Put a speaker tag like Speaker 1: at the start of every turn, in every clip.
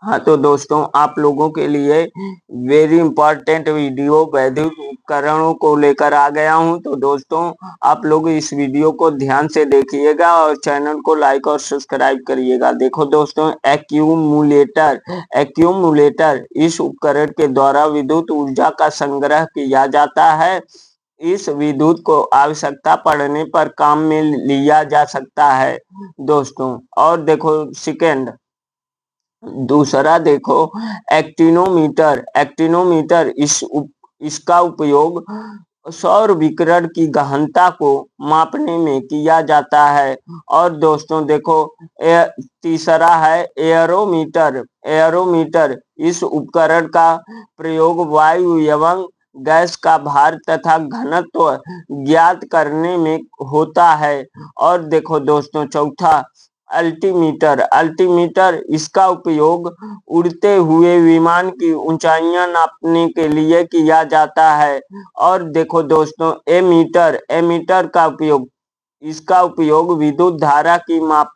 Speaker 1: हाँ तो दोस्तों, आप लोगों के लिए वेरी इंपॉर्टेंट वीडियो वैद्युत उपकरणों को लेकर आ गया हूं। तो दोस्तों, आप लोग इस वीडियो को ध्यान से देखिएगा और चैनल को लाइक और सब्सक्राइब करिएगा। देखो दोस्तों, एक्यूमुलेटर एक्यूमुलेटर इस उपकरण के द्वारा विद्युत ऊर्जा का संग्रह किया जाता है। इस विद्युत को आवश्यकता पड़ने पर काम में लिया जा सकता है दोस्तों। और देखो सेकेंड, दूसरा देखो, एक्टिनोमीटर एक्टिनोमीटर इसका उपयोग सौर विकिरण की गहनता को मापने में किया जाता है। और दोस्तों देखो, तीसरा है एयरोमीटर एयरोमीटर इस उपकरण का प्रयोग वायु एवं गैस का भार तथा घनत्व ज्ञात करने में होता है। और देखो दोस्तों, चौथा अल्टीमीटर अल्टीमीटर इसका उपयोग उड़ते हुए विमान की ऊंचाइयां नापने के लिए किया जाता है। और देखो दोस्तों, एमीटर एमीटर का उपयोग इसका उपयोग विद्युत धारा की माप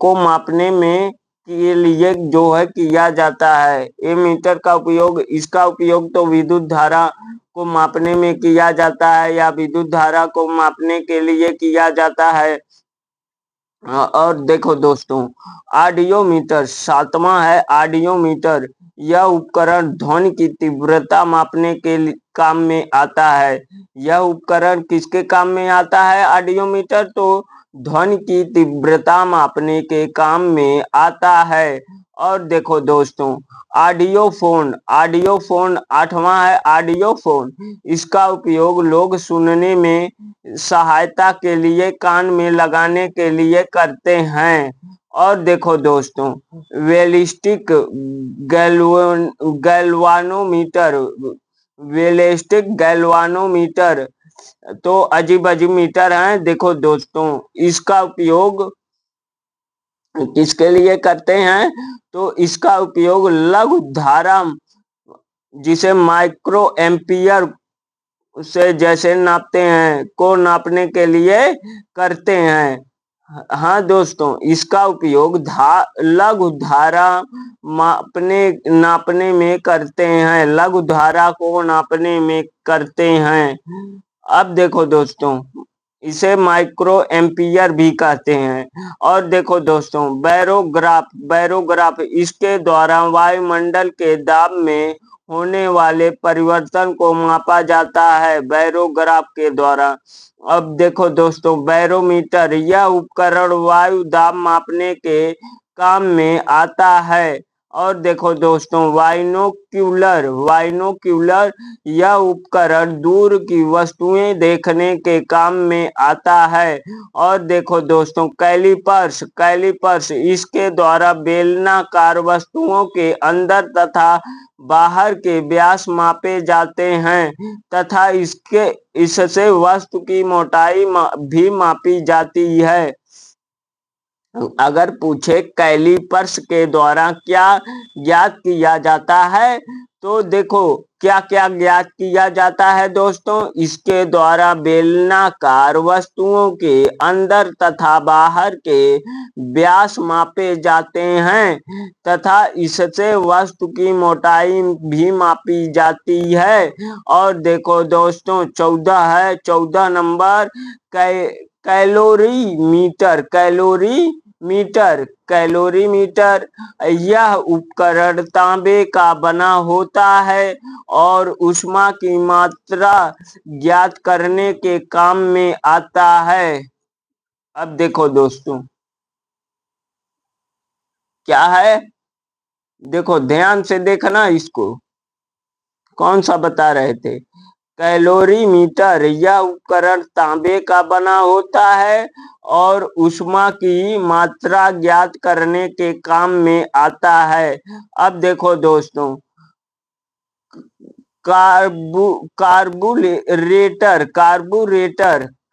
Speaker 1: को मापने में के लिए जो है किया जाता है। एमीटर का उपयोग इसका उपयोग तो विद्युत धारा को मापने में किया जाता है या विद्युत धारा को मापने के लिए किया जाता है। और देखो दोस्तों, ऑडियोमीटर सातवां है ऑडियोमीटर। यह उपकरण ध्वनि की तीव्रता मापने के काम में आता है। यह उपकरण किसके काम में आता है? ऑडियोमीटर तो ध्वनि की तीव्रता मापने के काम में आता है। और देखो दोस्तों, ऑडियोफोन ऑडियोफोन आठवां है ऑडियोफोन। इसका उपयोग लोग सुनने में सहायता के लिए कान में लगाने के लिए करते हैं। और देखो दोस्तों, वेलिस्टिक गैल्वानोमीटर वेलिस्टिक गैल्वानोमीटर तो अजीब अजीब मीटर हैं। देखो दोस्तों, इसका उपयोग किसके लिए करते हैं? तो इसका उपयोग लघु धारा जिसे माइक्रो एम्पियर से जैसे नापते हैं को नापने के लिए करते हैं। हाँ दोस्तों, इसका उपयोग लघु धारा नापने में करते हैं लघु धारा को नापने में करते हैं। अब देखो दोस्तों, इसे माइक्रो एम्पियर भी कहते हैं। और देखो दोस्तों, बैरोग्राफ इसके द्वारा वायुमंडल के दाब में होने वाले परिवर्तन को मापा जाता है बैरोग्राफ के द्वारा। अब देखो दोस्तों, बैरोमीटर यह उपकरण वायु दाब मापने के काम में आता है। और देखो दोस्तों, बाइनोक्यूलर यह उपकरण दूर की वस्तुएं देखने के काम में आता है। और देखो दोस्तों, कैलिपर्स इसके द्वारा बेलनाकार वस्तुओं के अंदर तथा बाहर के व्यास मापे जाते हैं तथा इससे वस्तु की मोटाई भी मापी जाती है। अगर पूछे कैलिपर्स के द्वारा क्या ज्ञात किया जाता है, तो देखो क्या क्या ज्ञात किया जाता है दोस्तों। इसके द्वारा बेलनाकार वस्तुओं के अंदर तथा बाहर के व्यास मापे जाते हैं तथा इससे वस्तु की मोटाई भी मापी जाती है। और देखो दोस्तों, 14 नंबर कैलोरीमीटर यह उपकरण तांबे का बना होता है और ऊष्मा की मात्रा ज्ञात करने के काम में आता है। अब देखो दोस्तों, क्या है? देखो ध्यान से देखना, इसको कौन सा बता रहे थे? कैलोरीमीटर यह उपकरण तांबे का बना होता है और ऊष्मा की मात्रा ज्ञात करने के काम में आता है। अब देखो दोस्तों, कार्बोरेटर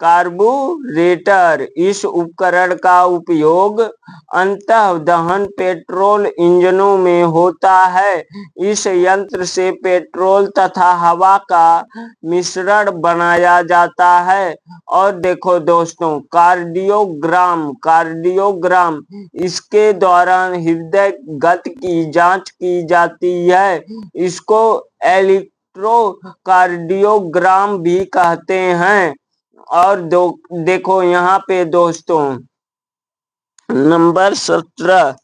Speaker 1: कार्बोरेटर। इस उपकरण का उपयोग अंतः दहन पेट्रोल इंजनों में होता है। इस यंत्र से पेट्रोल तथा हवा का मिश्रण बनाया जाता है। और देखो दोस्तों, कार्डियोग्राम, कार्डियोग्राम इसके दौरान हृदय गति की जांच की जाती है। इसको इलेक्ट्रोकार्डियोग्राम भी कहते हैं। और देखो यहाँ पे दोस्तों, नंबर 17,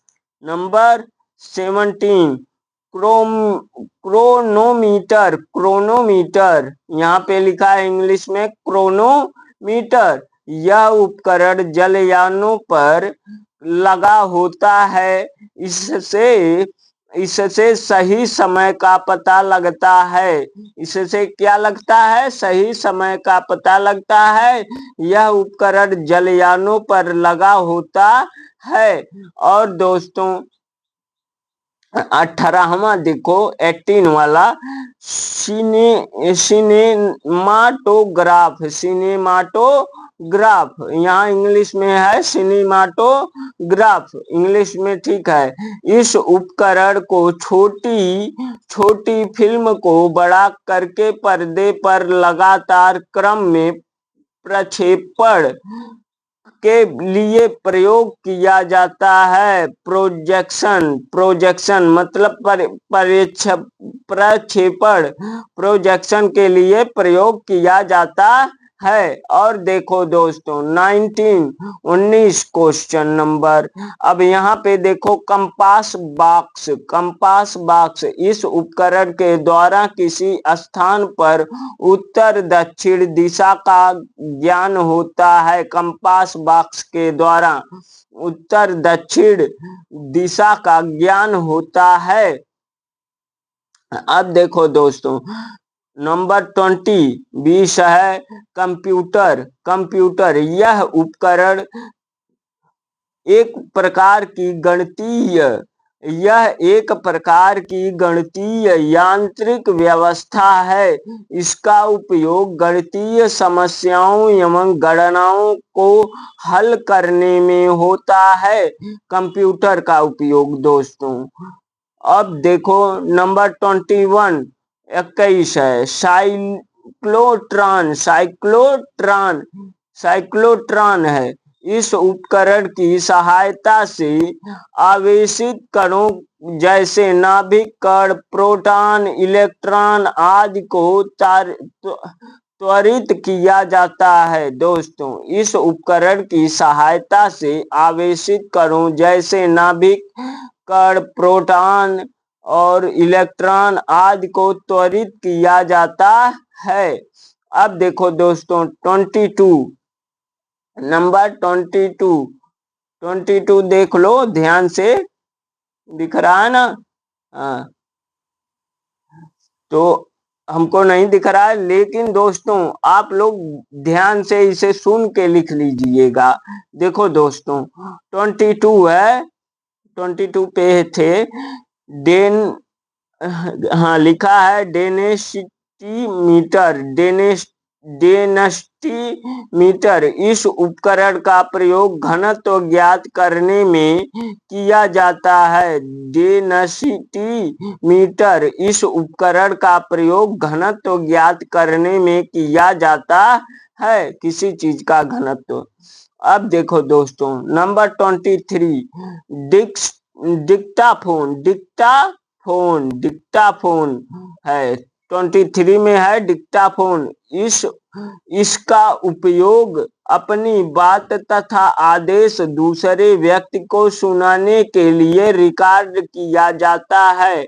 Speaker 1: नंबर 17, क्रोनोमीटर, क्रोनोमीटर यहाँ पे लिखा है इंग्लिश में क्रोनोमीटर। यह उपकरण जलयानों पर लगा होता है। इससे इससे सही समय का पता लगता है। इससे क्या लगता है? सही समय का पता लगता है। यह उपकरण जलयानों पर लगा होता है। और दोस्तों 18वां देखो, 18 वाला, सिनेमाटोग्राफ, सिनेमाटोग्राफ यहाँ इंग्लिश में है सिनेमाटोग्राफ, इंग्लिश में ठीक है। इस उपकरण को छोटी छोटी फिल्म को बड़ा करके पर्दे पर लगातार क्रम में प्रक्षेपण के लिए प्रयोग किया जाता है। प्रोजेक्शन, प्रोजेक्शन मतलब प्रक्षेपण, प्रोजेक्शन के लिए प्रयोग किया जाता है। और देखो दोस्तों 19 क्वेश्चन नंबर। अब यहाँ पे देखो कंपास बॉक्स, कंपास बॉक्स इस उपकरण के द्वारा किसी स्थान पर उत्तर दक्षिण दिशा का ज्ञान होता है। कंपास बॉक्स के द्वारा उत्तर दक्षिण दिशा का ज्ञान होता है। अब देखो दोस्तों नंबर 20 है कंप्यूटर, कंप्यूटर यह उपकरण एक प्रकार की गणितीय, यह एक प्रकार की गणितीय यांत्रिक व्यवस्था है। इसका उपयोग गणितीय समस्याओं एवं गणनाओं को हल करने में होता है। कंप्यूटर का उपयोग दोस्तों। अब देखो नंबर 21 है साइक्लोट्रॉन, साइक्लोट्रॉन, साइक्लोट्रॉन है। इस उपकरण की सहायता से आवेशित कणों जैसे नाभिक कण, प्रोटॉन, इलेक्ट्रॉन आदि को त्वरित किया जाता है। दोस्तों इस उपकरण की सहायता से आवेशित कणों जैसे नाभिक कण, प्रोटॉन और इलेक्ट्रॉन आदि को त्वरित किया जाता है। अब देखो दोस्तों 22, नंबर 22 देख लो ध्यान से, दिख रहा है ना? हाँ, तो हमको नहीं दिख रहा है, लेकिन दोस्तों आप लोग ध्यान से इसे सुन के लिख लीजिएगा। देखो दोस्तों 22 है, 22 पे थे डेन, हाँ लिखा है डेंसिटी मीटर, डेंसिटी मीटर। इस उपकरण का प्रयोग घनत्व ज्ञात करने में किया जाता है। डेंसिटी मीटर इस उपकरण का प्रयोग घनत्व ज्ञात करने में किया जाता है, किसी चीज का घनत्व। अब देखो दोस्तों नंबर 23 डिक्टाफोन, डिक्टाफोन, डिक्टाफोन है 23 में है डिक्टाफोन। इसका उपयोग अपनी बात तथा आदेश दूसरे व्यक्ति को सुनाने के लिए रिकॉर्ड किया जाता है।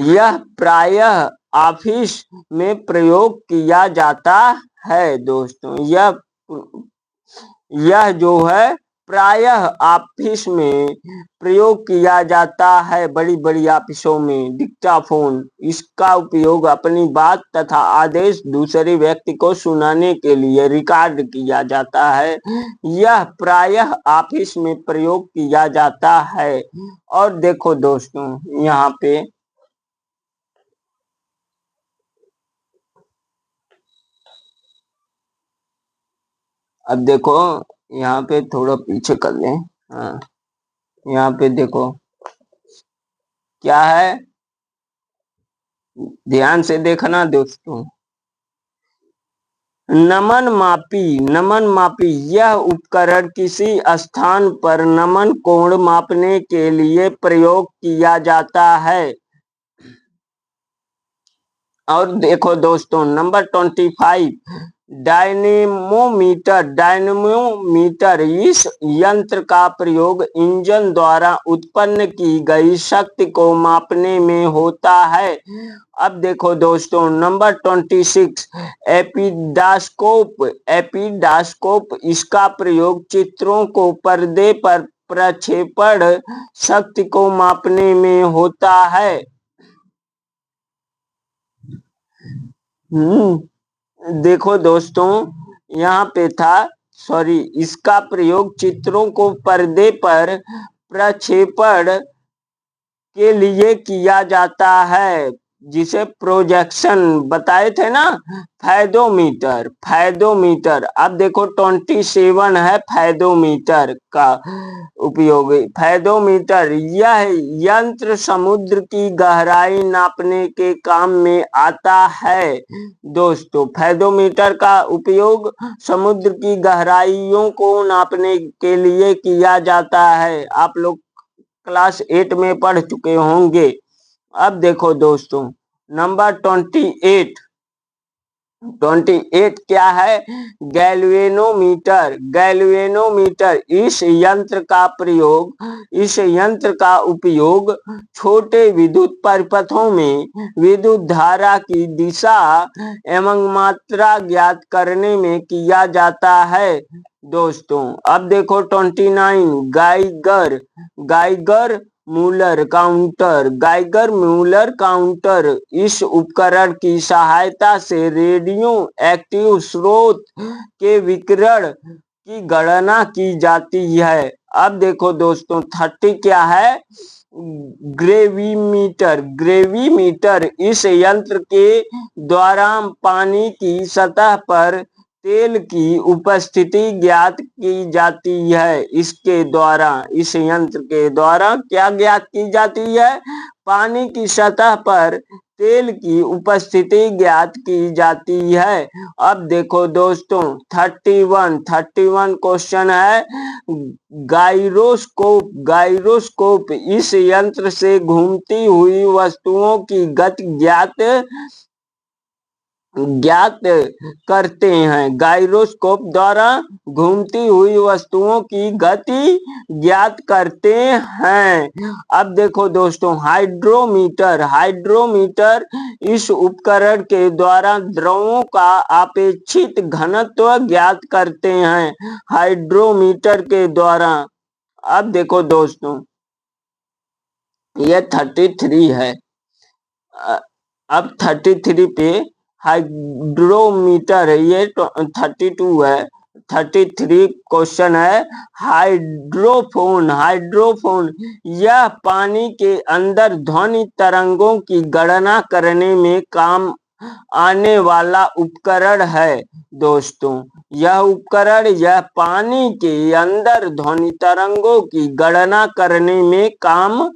Speaker 1: यह प्रायः ऑफिस में प्रयोग किया जाता है। दोस्तों यह जो है प्रायः ऑफिस में प्रयोग किया जाता है, बड़ी बड़ी ऑफिसों में डिक्टाफोन। इसका उपयोग अपनी बात तथा आदेश दूसरे व्यक्ति को सुनाने के लिए रिकॉर्ड किया जाता है। यह प्रायः ऑफिस में प्रयोग किया जाता है। और देखो दोस्तों यहाँ पे अब देखो यहाँ पे थोड़ा पीछे कर लें। हाँ, यहाँ पे देखो क्या है, ध्यान से देखना दोस्तों। नमन मापी यह उपकरण किसी स्थान पर नमन कोण मापने के लिए प्रयोग किया जाता है। और देखो दोस्तों नंबर 25, डायनेमोमीटर इस यंत्र का प्रयोग इंजन द्वारा उत्पन्न की गई शक्ति को मापने में होता है। अब देखो दोस्तों नंबर 26, एपिडास्कोप इसका प्रयोग चित्रों को पर्दे पर प्रक्षेपण शक्ति को मापने में होता है। देखो दोस्तों यहाँ पे था, सॉरी, इसका प्रयोग चित्रों को पर्दे पर प्रक्षेपण के लिए किया जाता है, जिसे प्रोजेक्शन बताए थे ना। फैदोमीटर। अब देखो 27 है फैदोमीटर का उपयोग। फैदोमीटर यह यंत्र समुद्र की गहराई नापने के काम में आता है। दोस्तों फैदोमीटर का उपयोग समुद्र की गहराइयों को नापने के लिए किया जाता है। आप लोग क्लास 8 में पढ़ चुके होंगे। अब देखो दोस्तों नंबर 28 क्या है, गैल्वेनोमीटर इस यंत्र का उपयोग छोटे विद्युत परिपथों में विद्युत धारा की दिशा एवं मात्रा ज्ञात करने में किया जाता है। दोस्तों अब देखो 29, गाइगर मूलर काउंटर इस उपकरण की सहायता से रेडियो एक्टिव स्रोत के विकिरण की गणना की जाती है। अब देखो दोस्तों 30 क्या है, ग्रेविमीटर इस यंत्र के द्वारा पानी की सतह पर तेल की उपस्थिति ज्ञात की जाती है। इस यंत्र के द्वारा क्या ज्ञात की जाती है, पानी की सतह पर तेल की उपस्थिति ज्ञात की जाती है। अब देखो दोस्तों 31 क्वेश्चन है, गायरोस्कोप इस यंत्र से घूमती हुई वस्तुओं की गति ज्ञात करते हैं। गायरोस्कोप द्वारा घूमती हुई वस्तुओं की गति ज्ञात करते हैं। अब देखो दोस्तों हाइड्रोमीटर इस उपकरण के द्वारा द्रवों का अपेक्षित घनत्व ज्ञात करते हैं, हाइड्रोमीटर के द्वारा। अब देखो दोस्तों ये 33 है। अब 33 पे हाइड्रोमीटर है, ये 32 है। 33 क्वेश्चन है, हाइड्रोफोन यह पानी के अंदर ध्वनि तरंगों की गणना करने में काम आने वाला उपकरण है। दोस्तों यह पानी के अंदर ध्वनि तरंगों की गणना करने में काम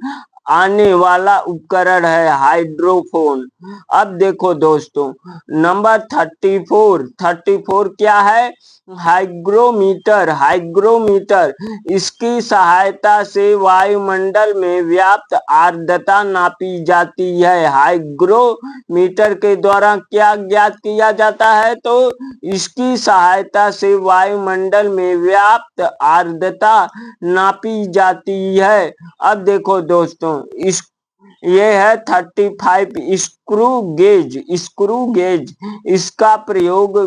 Speaker 1: आने वाला उपकरण है, हाइड्रोफोन। अब देखो दोस्तों नंबर 34 क्या है, हाइग्रोमीटर इसकी सहायता से वायुमंडल में व्याप्त आर्द्रता नापी जाती है। हाइग्रोमीटर के द्वारा क्या ज्ञात किया जाता है, तो इसकी सहायता से वायुमंडल में व्याप्त आर्द्रता नापी जाती है। अब देखो दोस्तों ये है 35, स्क्रू गेज इसका प्रयोग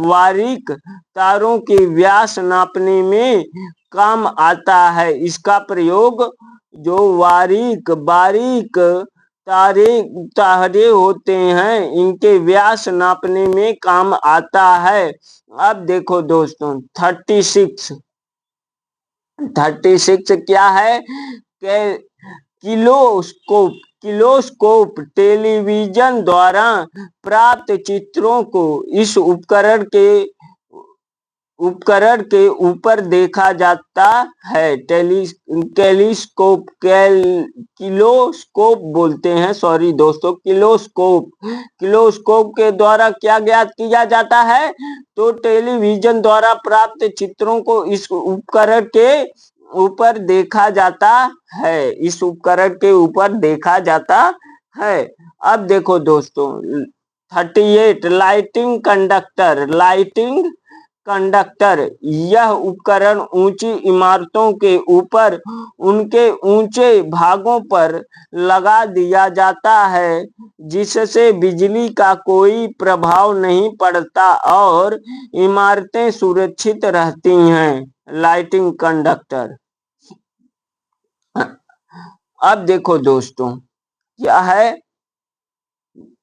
Speaker 1: बारीक तारों के व्यास नापने में काम आता है। इसका प्रयोग जो बारीक तारे होते हैं इनके व्यास नापने में काम आता है। अब देखो दोस्तों 36 क्या है, किलोस्कोप टेलीविजन द्वारा प्राप्त चित्रों को इस उपकरण के उपकरण के ऊपर देखा जाता है। टेलीस्कोप किलोस्कोप बोलते हैं, सॉरी दोस्तों, किलोस्कोप के द्वारा क्या ज्ञात किया जाता है? तो टेलीविजन द्वारा प्राप्त चित्रों को इस उपकरण के ऊपर देखा जाता है। इस उपकरण के ऊपर देखा जाता है। अब देखो दोस्तों 38 लाइटिंग कंडक्टर, यह उपकरण ऊंची इमारतों के ऊपर उनके ऊंचे भागों पर लगा दिया जाता है, जिससे बिजली का कोई प्रभाव नहीं पड़ता और इमारतें सुरक्षित रहती हैं। Lighting conductor. अब देखो दोस्तों क्या है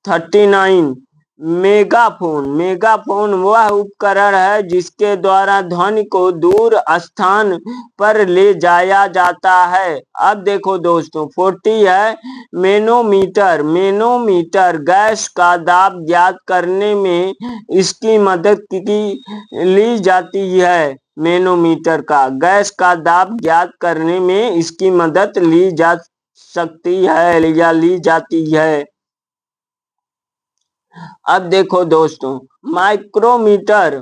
Speaker 1: 39 मेगाफोन वह उपकरण है जिसके द्वारा ध्वनि को दूर स्थान पर ले जाया जाता है। अब देखो दोस्तों 40 है मैनोमीटर गैस का दाब ज्ञात करने में इसकी मदद ली जाती है। मैनोमीटर का गैस का दाब ज्ञात करने में इसकी मदद ली जा सकती है या ली जाती है। अब देखो दोस्तों माइक्रोमीटर।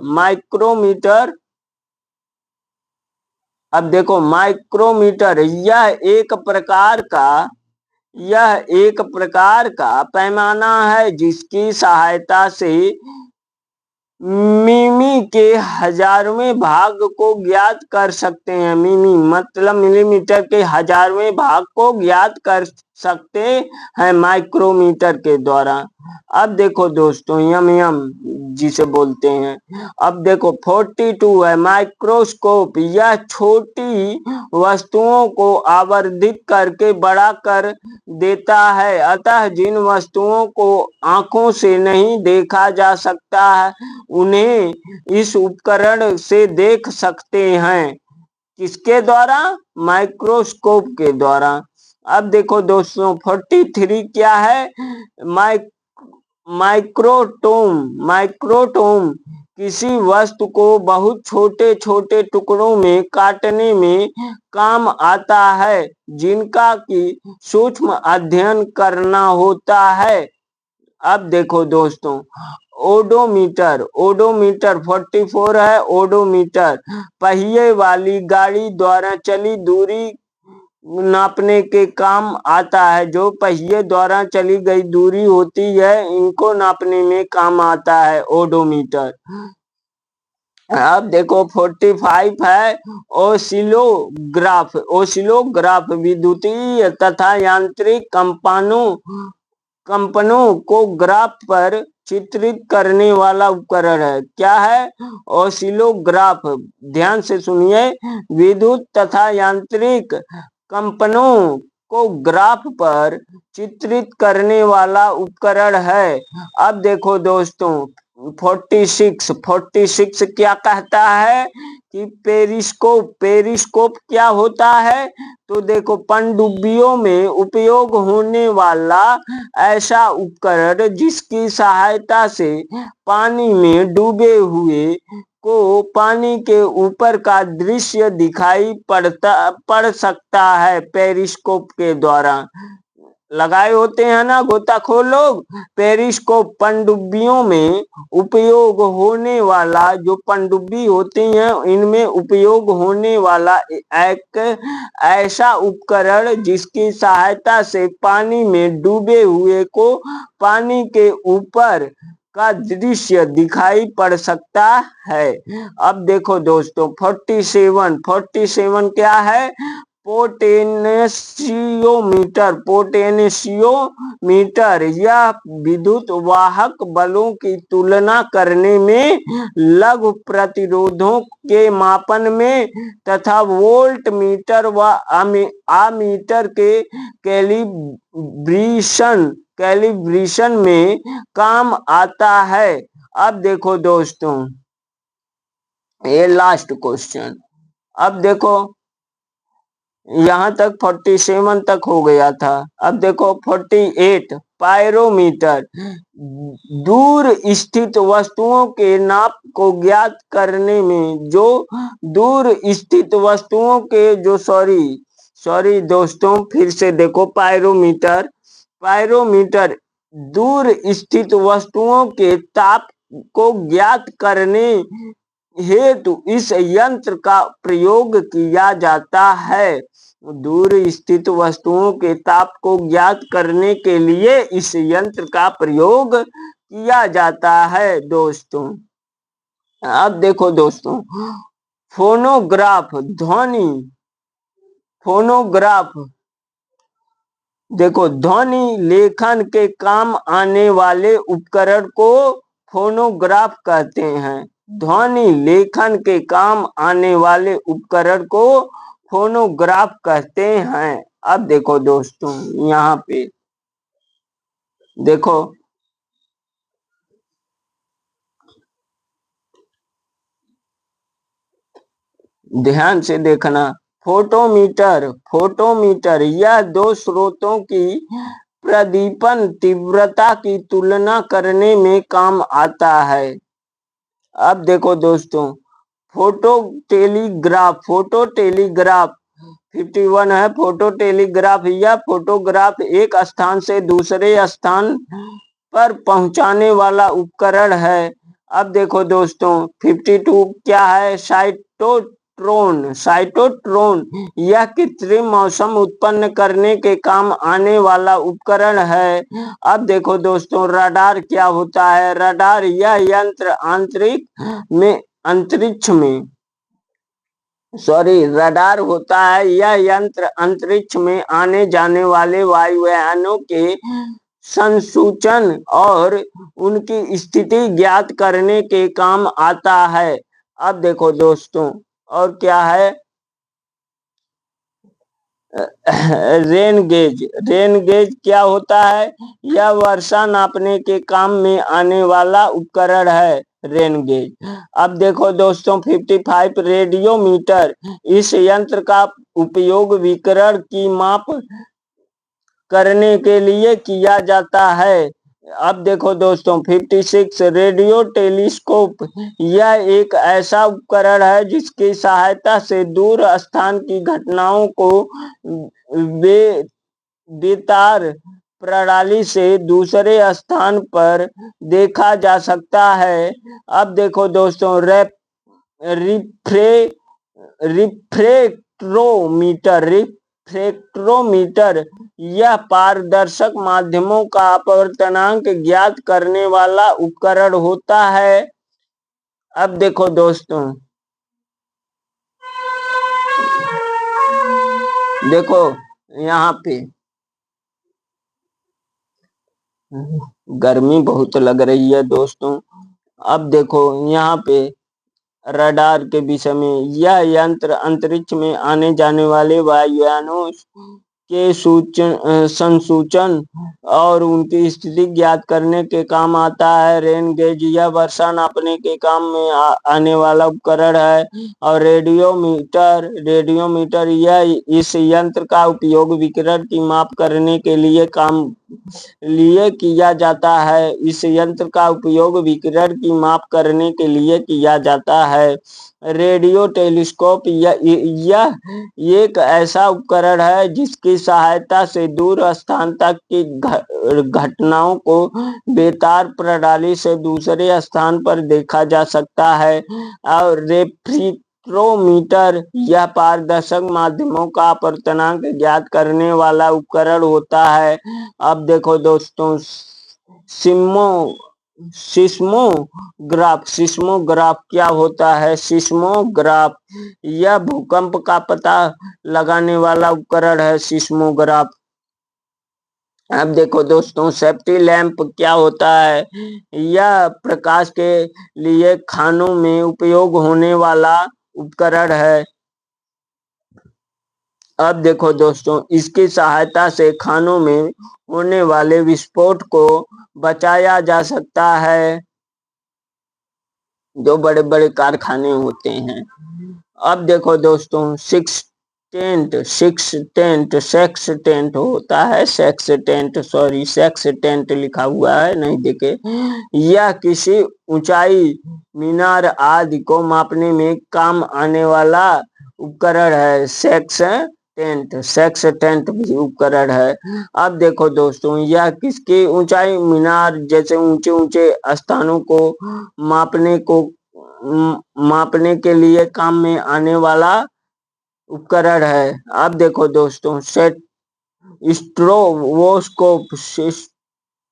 Speaker 1: अब देखो माइक्रोमीटर यह एक प्रकार का पैमाना है जिसकी सहायता से मिमी के हजारवें भाग को ज्ञात कर सकते हैं। मिमी मतलब मिलीमीटर के हजारवें भाग को ज्ञात कर सकते हैं माइक्रोमीटर के द्वारा। अब देखो दोस्तों यम जिसे बोलते हैं। अब देखो 42 है माइक्रोस्कोप, यह छोटी वस्तुओं को आवर्धित करके बड़ा कर देता है, अतः जिन वस्तुओं को आंखों से नहीं देखा जा सकता है उन्हें इस उपकरण से देख सकते हैं। किसके द्वारा? माइक्रोस्कोप के द्वारा। अब देखो दोस्तों 43 क्या है माइक्रोटोम किसी वस्तु को बहुत छोटे छोटे टुकड़ों में काटने में काम आता है, जिनका की सूक्ष्म अध्ययन करना होता है। अब देखो दोस्तों ओडोमीटर 44 है। ओडोमीटर पहिए वाली गाड़ी द्वारा चली दूरी नापने के काम आता है। जो पहिए द्वारा चली गई दूरी होती है इनको नापने में काम आता है ओडोमीटर। अब देखो 45 है ओसिलोग्राफ विद्युतीय तथा यांत्रिक कंपनों को ग्राफ पर चित्रित करने वाला उपकरण है। क्या है? ओसिलोग्राफ। ध्यान से सुनिए, विद्युत तथा यांत्रिक कंपनों को ग्राफ पर चित्रित करने वाला उपकरण है। अब देखो दोस्तों 46 क्या कहता है कि पेरिस्कोप क्या होता है? तो देखो पनडुब्बियों में उपयोग होने वाला ऐसा उपकरण जिसकी सहायता से पानी में डूबे हुए को पानी के ऊपर का दृश्य दिखाई पड़ सकता है पेरिस्कोप के द्वारा। लगाए होते हैं ना गोताखोर लोग पेरिस्कोप। पनडुब्बियों में उपयोग होने वाला, जो पनडुब्बी होती हैं इनमें उपयोग होने वाला एक ऐसा उपकरण जिसकी सहायता से पानी में डूबे हुए को पानी के ऊपर का दृश्य दिखाई पड़ सकता है। अब देखो दोस्तों 47 क्या है? पोटेंशियोमीटर यह विद्युत वाहक बलों की तुलना करने में, लघु प्रतिरोधों के मापन में तथा वोल्ट मीटर व आमीटर के कैलिब्रेशन में काम आता है। अब देखो दोस्तों ये लास्ट क्वेश्चन। अब देखो यहाँ तक 47 तक हो गया था। अब देखो 48 पायरोमीटर दूर स्थित वस्तुओं के नाप को ज्ञात करने में जो दूर स्थित वस्तुओं के जो सॉरी दोस्तों, फिर से देखो। पायरोमीटर दूर स्थित वस्तुओं के ताप को ज्ञात करने हेतु इस यंत्र का प्रयोग किया जाता है। दूर स्थित वस्तुओं के ताप को ज्ञात करने के लिए इस यंत्र का प्रयोग किया जाता है दोस्तों। अब देखो दोस्तों, फोनोग्राफ देखो, ध्वनि लेखन के काम आने वाले उपकरण को फोनोग्राफ कहते हैं। ध्वनि लेखन के काम आने वाले उपकरण को फोनोग्राफ कहते हैं। अब देखो दोस्तों, यहाँ पे देखो, ध्यान से देखना। फोटोमीटर यह दो स्रोतों की प्रदीपन तीव्रता की तुलना करने में काम आता है। अब देखो दोस्तों, फोटो टेलीग्राफ 51 है। फोटो टेलीग्राफ यह फोटोग्राफ एक स्थान से दूसरे स्थान पर पहुंचाने वाला उपकरण है। अब देखो दोस्तों, 52 क्या है? साइटोट्रॉन यह कृत्रिम मौसम उत्पन्न करने के काम आने वाला उपकरण है। अब देखो दोस्तों, रडार क्या होता है? रडार यह यंत्र रडार होता है यह यंत्र अंतरिक्ष में आने जाने वाले वायुयानों के संसूचन और उनकी स्थिति ज्ञात करने के काम आता है। अब देखो दोस्तों, और क्या है? रेन गेज क्या होता है? यह वर्षा नापने के काम में आने वाला उपकरण है, रेन गेज। अब देखो दोस्तों, 55 रेडियोमीटर इस यंत्र का उपयोग विकिरण की माप करने के लिए किया जाता है। अब देखो दोस्तों, 56 रेडियो टेलीस्कोप यह एक ऐसा उपकरण है जिसकी सहायता से दूर स्थान की घटनाओं को बेतार प्रणाली से दूसरे स्थान पर देखा जा सकता है। अब देखो दोस्तों, रिफ्रैक्ट्रोमीटर यह पारदर्शक माध्यमों का अपवर्तनांक ज्ञात करने वाला उपकरण होता है। अब देखो दोस्तों, देखो यहाँ पे गर्मी बहुत लग रही है दोस्तों। अब देखो यहाँ पे रडार के विषय में, यह यंत्र अंतरिक्ष में आने जाने वाले वायुयानों के संसूचन और उनकी स्थिति ज्ञात करने के काम आता है। रेन गेज यह वर्षा नापने के काम में आने वाला उपकरण है। और रेडियोमीटर यह इस यंत्र का उपयोग विकिरण की माप करने के लिए किया जाता है। इस यंत्र का उपयोग विकिरण की माप करने के लिए किया जाता है। रेडियो टेलीस्कोप यह एक ऐसा उपकरण है जिसकी सहायता से दूर स्थान तक की घटनाओं को बेतार प्रणाली से दूसरे स्थान पर देखा जा सकता है। और रिफ्रैक्ट्रोमीटर यह पारदर्शक माध्यमों का अपवर्तनांक ज्ञात करने वाला उपकरण होता है। अब देखो दोस्तों, सिस्मोग्राफ क्या होता है? सिस्मोग्राफ यह भूकंप का पता लगाने वाला उपकरण है, सिस्मोग्राफ। अब देखो दोस्तों, सेफ्टी लैंप क्या होता है? यह प्रकाश के लिए खानों में उपयोग होने वाला उपकरण है। अब देखो दोस्तों, इसकी सहायता से खानों में होने वाले विस्फोट को बचाया जा सकता है, जो बड़े बड़े कारखाने होते हैं। अब देखो दोस्तों, सेक्सटेंट होता है, सेक्सटेंट, सॉरी सेक्सटेंट लिखा हुआ है, नहीं देखे। यह किसी ऊंचाई, मीनार आदि को मापने में काम आने वाला उपकरण है। सेक्सटेंट भी उपकरण है। अब देखो दोस्तों, यह किसकी ऊंचाई, मीनार जैसे ऊंचे ऊंचे स्थानों को मापने के लिए काम में आने वाला उपकरण है। अब देखो दोस्तों, सेट स्ट्रोबोस्कोप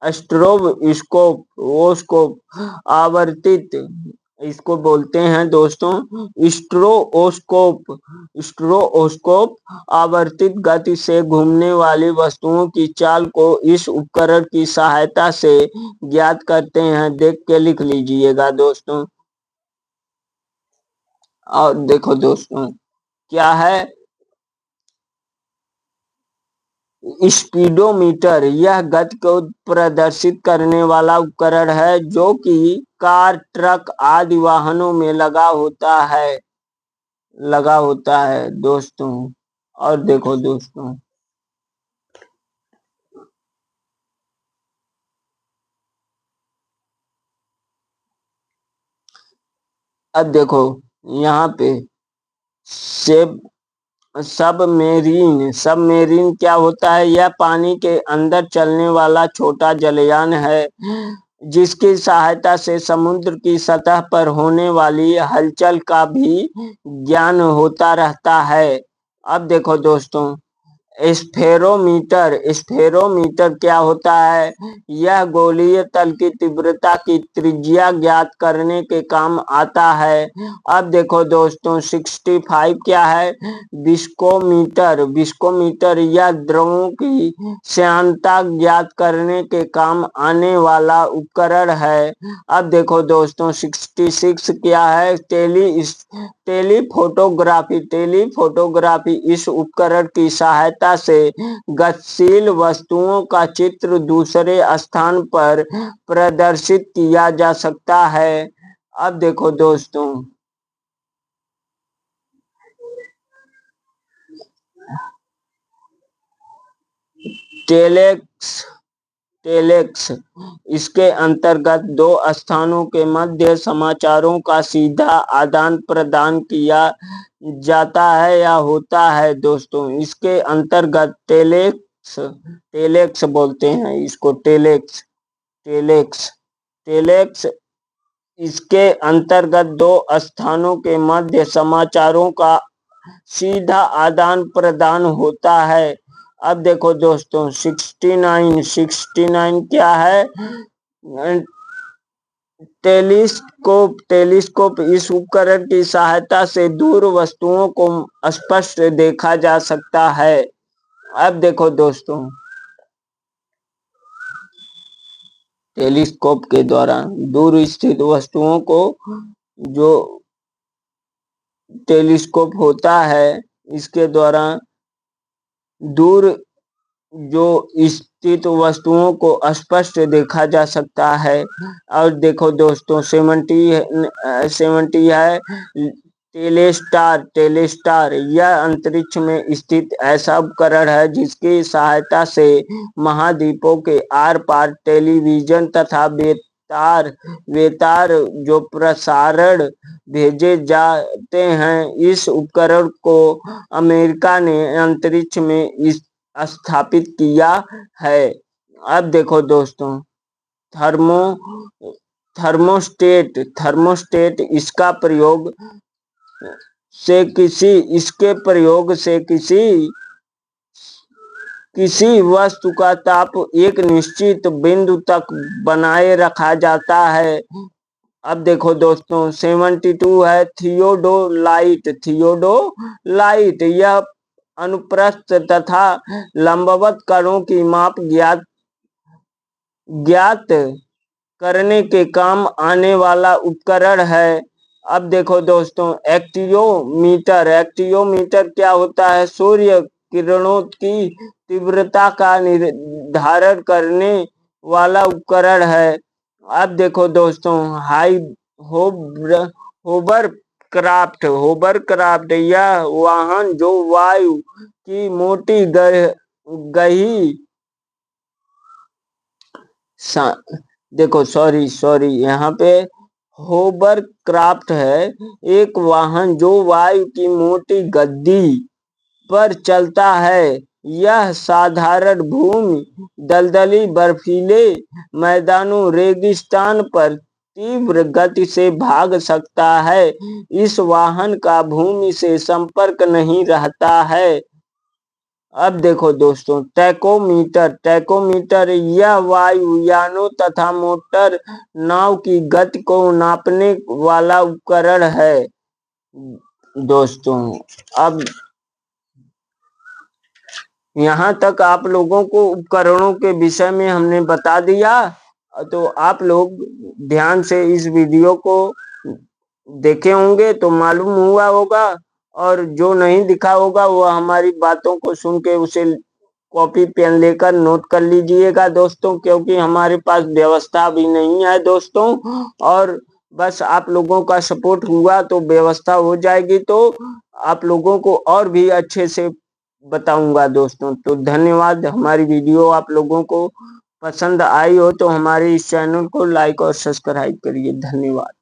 Speaker 1: स्ट्रोबोस्कोप आवर्तित, इसको बोलते हैं दोस्तों स्ट्रोओस्कोप आवर्तित गति से घूमने वाली वस्तुओं की चाल को इस उपकरण की सहायता से ज्ञात करते हैं। देख के लिख लीजिएगा दोस्तों। और देखो दोस्तों, क्या है स्पीडोमीटर, यह गति को प्रदर्शित करने वाला उपकरण है जो कि कार, ट्रक आदि वाहनों में लगा होता है दोस्तों। और देखो दोस्तों, अब देखो यहाँ पे सबमेरीन क्या होता है, यह पानी के अंदर चलने वाला छोटा जलयान है जिसकी सहायता से समुद्र की सतह पर होने वाली हलचल का भी ज्ञान होता रहता है। अब देखो दोस्तों, स्फेरोमीटर क्या होता है, यह गोलीय तल की तीव्रता की त्रिज्या ज्ञात करने के काम आता है। अब देखो दोस्तों, 65 क्या है, विस्कोमीटर यह द्रवों की श्यानता ज्ञात करने के काम आने वाला उपकरण है। अब देखो दोस्तों, 66 क्या है, टेलीफोटोग्राफी इस उपकरण की सहायता से गतिशील वस्तुओं का चित्र दूसरे स्थान पर प्रदर्शित किया जा सकता है। अब देखो दोस्तों, टेलेक्स इसके अंतर्गत दो स्थानों के मध्य समाचारों का सीधा आदान प्रदान किया जाता है या होता है दोस्तों। इसके अंतर्गत टेलेक्स बोलते हैं इसको, टेलेक्स इसके अंतर्गत दो स्थानों के मध्य समाचारों का सीधा आदान प्रदान होता है। अब देखो दोस्तों, 69 क्या है, टेलीस्कोप इस उपकरण की सहायता से दूर वस्तुओं को स्पष्ट देखा जा सकता है। अब देखो दोस्तों, टेलीस्कोप के द्वारा दूर स्थित वस्तुओं को, जो टेलीस्कोप होता है इसके द्वारा दूर जो स्थित वस्तुओं को स्पष्ट देखा जा सकता है। और देखो दोस्तों, 70 है टेलेस्टार यह अंतरिक्ष में स्थित ऐसा उपकरण है जिसकी सहायता से महाद्वीपों के आर पार टेलीविजन तथा बेतार जो प्रसारण भेजे जाते हैं। इस उपकरण को अमेरिका ने अंतरिक्ष में स्थापित किया है। अब देखो दोस्तों, थर्मोस्टेट इसके प्रयोग से किसी वस्तु का ताप एक निश्चित बिंदु तक बनाए रखा जाता है। अब देखो दोस्तों, 72 है थियोडोलाइट यह अनुप्रस्थ तथा लंबवत कणों की माप ज्ञात करने के काम आने वाला उपकरण है। अब देखो दोस्तों, एक्टियोमीटर क्या होता है, सूर्य किरणों की तीव्रता का निर्धारण करने वाला उपकरण है। अब देखो दोस्तों, होबर होवरक्राफ्ट यह वाहन जो वायु की मोटी गही देखो सॉरी यहाँ पे होवरक्राफ्ट है एक वाहन जो वायु की मोटी गद्दी पर चलता है। यह साधारण भूमि, दलदली, बर्फीले मैदानों, रेगिस्तान पर तीव्र गति से भाग सकता है। इस वाहन का भूमि से संपर्क नहीं रहता है। अब देखो दोस्तों, टैकोमीटर यह वायुयानों तथा मोटर नाव की गति को नापने वाला उपकरण है। दोस्तों अब यहाँ तक आप लोगों को उपकरणों के विषय में हमने बता दिया, तो आप लोग ध्यान से इस वीडियो को देखे होंगे तो मालूम हुआ होगा, और जो नहीं दिखा होगा वो हमारी बातों को सुन के उसे कॉपी पेन लेकर नोट कर लीजिएगा दोस्तों, क्योंकि हमारे पास व्यवस्था भी नहीं है दोस्तों। और बस आप लोगों का सपोर्ट हुआ तो व्यवस्था हो जाएगी, तो आप लोगों को और भी अच्छे से बताऊंगा दोस्तों। तो धन्यवाद। हमारी वीडियो आप लोगों को पसंद आई हो तो हमारे इस चैनल को लाइक और सब्सक्राइब करिए। धन्यवाद।